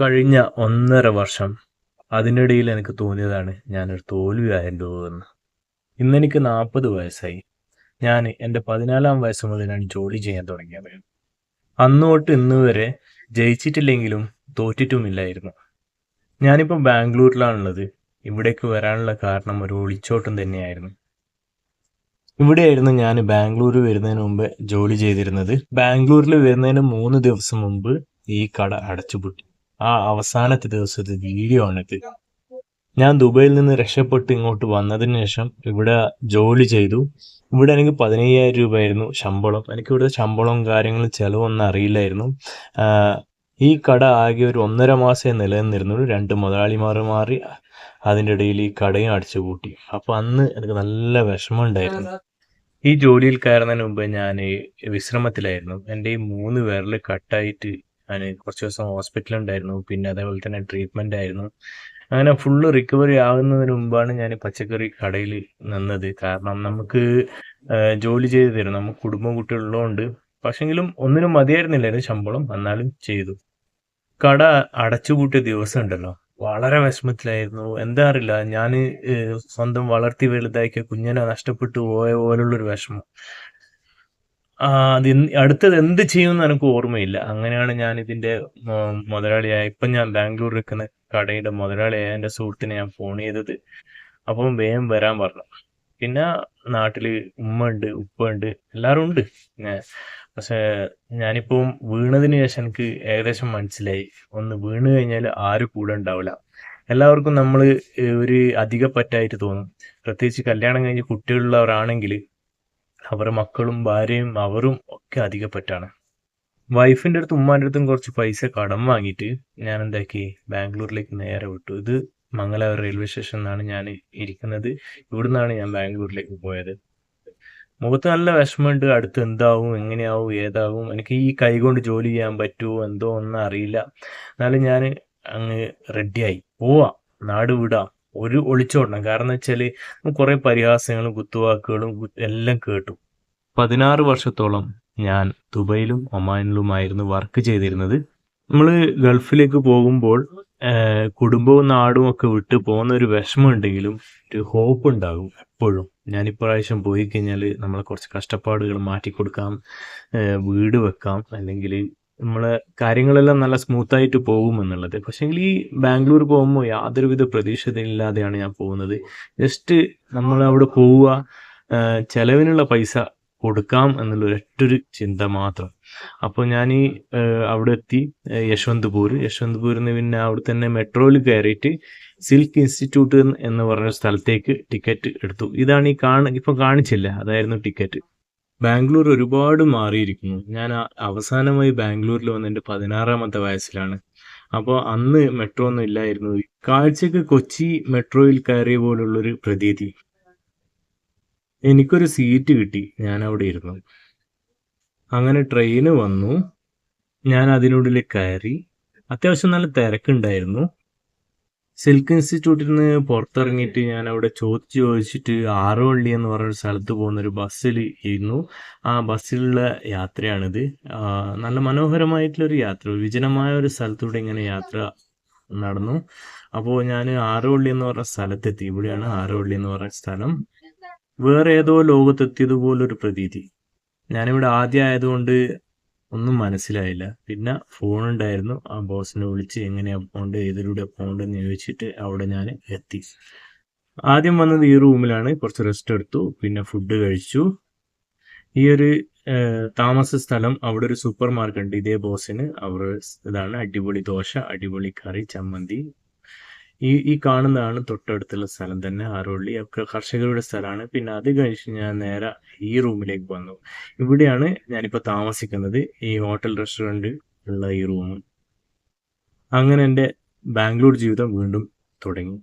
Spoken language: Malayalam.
കഴിഞ്ഞ 1.5 വർഷം അതിനിടയിൽ എനിക്ക് തോന്നിയതാണ് ഞാനൊരു തോൽവിയായല്ലോ എന്ന്. ഇന്നെനിക്ക് 40 വയസ്സായി. ഞാൻ എൻ്റെ 14-ാം വയസ്സ് മുതലാണ് ജോലി ചെയ്യാൻ തുടങ്ങിയത്. അന്ന് തൊട്ട് ഇന്ന് വരെ ജയിച്ചിട്ടില്ലെങ്കിലും തോറ്റിട്ടുമില്ലായിരുന്നു. ഞാനിപ്പോൾ ബാംഗ്ലൂരിലാണുള്ളത്. ഇവിടേക്ക് വരാനുള്ള കാരണം ഒരു ഒളിച്ചോട്ടം തന്നെയായിരുന്നു. ഇവിടെയായിരുന്നു ഞാൻ ബാംഗ്ലൂർ വരുന്നതിന് മുമ്പ് ജോലി ചെയ്തിരുന്നത്. ബാംഗ്ലൂരിൽ വരുന്നതിന് 3 ദിവസം മുമ്പ് ഈ കട അടച്ചുപൂട്ടി. ആ അവസാനത്തെ ദിവസത്തെ വീഡിയോ ആണിത്. ഞാൻ ദുബൈയിൽ നിന്ന് രക്ഷപ്പെട്ട് ഇങ്ങോട്ട് വന്നതിന് ശേഷം ഇവിടെ ജോലി ചെയ്തു. ഇവിടെ എനിക്ക് 15,000 രൂപയായിരുന്നു ശമ്പളം. എനിക്കിവിടെ ശമ്പളവും കാര്യങ്ങളും ചിലവൊന്നും അറിയില്ലായിരുന്നു. ഈ കട ആകെ ഒരു 1.5 മാസമേ നിലനിന്നിരുന്നുള്ളൂ. 2 മുതലാളിമാർ മാറി. അതിൻ്റെ ഇടയിൽ ഈ കടയും അടച്ചുപൂട്ടി. അപ്പോൾ അന്ന് എനിക്ക് നല്ല വിഷമം ഉണ്ടായിരുന്നു. ഈ ജോലിയിൽ കയറുന്നതിന് മുമ്പ് ഞാൻ വിശ്രമത്തിലായിരുന്നു. എൻ്റെ ഈ 3 വിരൽ കട്ടായിട്ട് ഞാൻ കുറച്ച് ദിവസം ഹോസ്പിറ്റലുണ്ടായിരുന്നു. പിന്നെ അതേപോലെ തന്നെ ട്രീറ്റ്മെൻ്റ് ആയിരുന്നു. അങ്ങനെ ഫുള്ള് റിക്കവറി ആകുന്നതിന് മുമ്പാണ് ഞാൻ പച്ചക്കറി കടയിൽ നിന്നത്. കാരണം നമുക്ക് ജോലി ചെയ്ത് തരും. നമുക്ക് കുടുംബം കുട്ടികളുള്ളതുകൊണ്ട്. പക്ഷെങ്കിലും ഒന്നിനും മതിയായിരുന്നില്ലായിരുന്നു ശമ്പളം. എന്നാലും ചെയ്തു. കട അടച്ചുപൂട്ടിയ ദിവസം ഉണ്ടല്ലോ, വളരെ വിഷമത്തിലായിരുന്നു. എന്താ അറിയില്ല, ഞാൻ സ്വന്തം വളർത്തി വലുതാക്കിയ കുഞ്ഞിനെ നഷ്ടപ്പെട്ടു പോയ പോലുള്ളൊരു വിഷമം. അടുത്തത് എന്ത് ചെയ്യുമെന്ന് എനിക്ക് ഓർമ്മയില്ല. അങ്ങനെയാണ് ഞാൻ ഇതിന്റെ മുതലാളിയായ, ഇപ്പം ഞാൻ ബാംഗ്ലൂർ നിൽക്കുന്ന കടയുടെ മുതലാളിയായ എൻ്റെ സുഹൃത്തിനെ ഞാൻ ഫോൺ ചെയ്തത്. അപ്പം വേഗം വരാൻ പറഞ്ഞു. പിന്നെ നാട്ടില് ഉമ്മ ഉണ്ട്, ഉപ്പ ഉണ്ട്, എല്ലാവരും ഉണ്ട്. പക്ഷെ ഞാനിപ്പം വീണതിന് ശേഷം എനിക്ക് ഏകദേശം മനസ്സിലായി, ഒന്ന് വീണ് കഴിഞ്ഞാൽ ആരും കൂടെ ഉണ്ടാവില്ല. എല്ലാവർക്കും നമ്മൾ ഒരു അധികപ്പറ്റായിട്ട് തോന്നും. പ്രത്യേകിച്ച് കല്യാണം കഴിഞ്ഞ് കുട്ടികളുള്ളവരാണെങ്കിൽ അവരുടെ മക്കളും ഭാര്യയും അവരും ഒക്കെ അധികപ്പറ്റാണ്. വൈഫിൻ്റെ അടുത്തും ഉമ്മാൻ്റെ അടുത്തും കുറച്ച് പൈസ കടം വാങ്ങിയിട്ട് ഞാൻ എന്താക്കി, ബാംഗ്ലൂരിലേക്ക് നേരെ വിട്ടു. ഇത് മംഗലാപുരം റെയിൽവേ സ്റ്റേഷനിലാണ് ഞാൻ ഇരിക്കുന്നത്. ഇവിടുന്നാണ് ഞാൻ ബാംഗ്ലൂരിലേക്ക് പോയത്. മുഖത്ത് നല്ല വിഷമമുണ്ട്. അടുത്ത് എന്താവും, എങ്ങനെയാവും, ഏതാവും. എനിക്ക് ഈ കൈ കൊണ്ട് ജോലി ചെയ്യാൻ പറ്റുമോ എന്തോ ഒന്നും അറിയില്ല. എന്നാലും ഞാൻ അങ്ങ് റെഡിയായി. പോവാം, നാട് വിടാം, ഒരു ഒളിച്ചോടണം. കാരണം വെച്ചാൽ കുറേ പരിഹാസങ്ങളും കുത്തുവാക്കുകളും എല്ലാം കേട്ടു. 16 വർഷത്തോളം ഞാൻ ദുബൈയിലും ഒമാനിലുമായിരുന്നു വർക്ക് ചെയ്തിരുന്നത്. നമ്മൾ ഗൾഫിലേക്ക് പോകുമ്പോൾ കുടുംബവും നാടും ഒക്കെ വിട്ട് പോകുന്ന ഒരു വിഷമം ഉണ്ടെങ്കിലും ഒരു ഹോപ്പ് ഉണ്ടാകും എപ്പോഴും. ഞാൻ ഇപ്രാവശ്യം പോയി കഴിഞ്ഞാൽ നമ്മളെ കുറച്ച് കഷ്ടപ്പാടുകൾ മാറ്റിക്കൊടുക്കാം, വീട് വെക്കാം, അല്ലെങ്കിൽ നമ്മളെ കാര്യങ്ങളെല്ലാം നല്ല സ്മൂത്തായിട്ട് പോകും എന്നുള്ളത്. പക്ഷേങ്കിൽ ഈ ബാംഗ്ലൂർ പോകുമ്പോൾ യാതൊരുവിധ പ്രതീക്ഷയില്ലാതെയാണ് ഞാൻ പോകുന്നത്. ജസ്റ്റ് നമ്മൾ അവിടെ പോവുക, ചെലവിനുള്ള പൈസ കൊടുക്കാം എന്നുള്ള ഒരൊറ്റൊരു ചിന്ത മാത്രം. അപ്പോൾ ഞാൻ അവിടെ എത്തി. യശ്വന്ത്പൂരിൽ നിന്ന് പിന്നെ അവിടെ തന്നെ മെട്രോയിൽ കയറിയിട്ട് സിൽക്ക് ഇൻസ്റ്റിറ്റ്യൂട്ട് എന്ന് പറഞ്ഞ സ്ഥലത്തേക്ക് ടിക്കറ്റ് എടുത്തു. ഇതാണ് ഇപ്പം കാണിച്ചില്ല, അതായിരുന്നു ടിക്കറ്റ്. ബാംഗ്ലൂർ ഒരുപാട് മാറിയിരിക്കുന്നു. ഞാൻ അവസാനമായി ബാംഗ്ലൂരിൽ വന്ന് എൻ്റെ 16-ാമത്തെ വയസ്സിലാണ്. അപ്പോൾ അന്ന് മെട്രോ ഒന്നും ഇല്ലായിരുന്നു. കാഴ്ചക്ക് കൊച്ചി മെട്രോയിൽ കയറിയ പോലുള്ളൊരു പ്രതീതി. എനിക്കൊരു സീറ്റ് കിട്ടി, ഞാൻ അവിടെ ഇരുന്നു. അങ്ങനെ ട്രെയിന് വന്നു, ഞാൻ അതിനുള്ളിൽ കയറി. അത്യാവശ്യം നല്ല തിരക്കുണ്ടായിരുന്നു. സിൽക്ക് ഇൻസ്റ്റിറ്റ്യൂട്ടിൽ നിന്ന് പുറത്തിറങ്ങിയിട്ട് ഞാൻ അവിടെ ചോദിച്ചിട്ട് ആറോവള്ളി എന്ന് പറഞ്ഞൊരു സ്ഥലത്ത് പോകുന്നൊരു ബസ്സിൽ ഇരുന്നു. ആ ബസ്സിലുള്ള യാത്രയാണിത്. നല്ല മനോഹരമായിട്ടുള്ളൊരു യാത്ര, വിജനമായ ഒരു സ്ഥലത്തൂടെ ഇങ്ങനെ യാത്ര നടന്നു. അപ്പോൾ ഞാൻ ആറോവള്ളി എന്ന് പറഞ്ഞ സ്ഥലത്തെത്തി. ഇവിടെയാണ് ആറോവള്ളി എന്ന് പറഞ്ഞ സ്ഥലം. വേറെ ഏതോ ലോകത്തെത്തിയതുപോലൊരു പ്രതീതി. ഞാനിവിടെ ആദ്യം ആയതുകൊണ്ട് ഒന്നും മനസ്സിലായില്ല. പിന്നെ ഫോൺ ഉണ്ടായിരുന്നു. ആ ബോസിനെ വിളിച്ച് എങ്ങനെയാണ് പോകേണ്ടത്, ഏതിലൂടെ പോകേണ്ടതെന്ന് ചോദിച്ചിട്ട് അവിടെ ഞാൻ എത്തി. ആദ്യം വന്നത് ഈ റൂമിലാണ്. കുറച്ച് റെസ്റ്റ് എടുത്തു, പിന്നെ ഫുഡ് കഴിച്ചു. ഈ ഒരു താമസ സ്ഥലം, അവിടെ ഒരു സൂപ്പർ മാർക്കറ്റ് ഉണ്ട്. ഇതേ ബോസിന് അവർ ഇതാണ്. അടിപൊളി ദോശ, അടിപൊളി കറി, ചമ്മന്തി. ഈ കാണുന്നതാണ് തൊട്ടടുത്തുള്ള സ്ഥലം തന്നെ ആറോവള്ളി. ഒക്കെ കർഷകരുടെ സ്ഥലമാണ്. പിന്നെ അത് കഴിച്ച് ഞാൻ നേരെ ഈ റൂമിലേക്ക് വന്നു. ഇവിടെയാണ് ഞാനിപ്പോൾ താമസിക്കുന്നത്, ഈ ഹോട്ടൽ റെസ്റ്റോറൻറ്റ് ഉള്ള ഈ റൂം. അങ്ങനെ എൻ്റെ ബാംഗ്ലൂർ ജീവിതം വീണ്ടും തുടങ്ങി.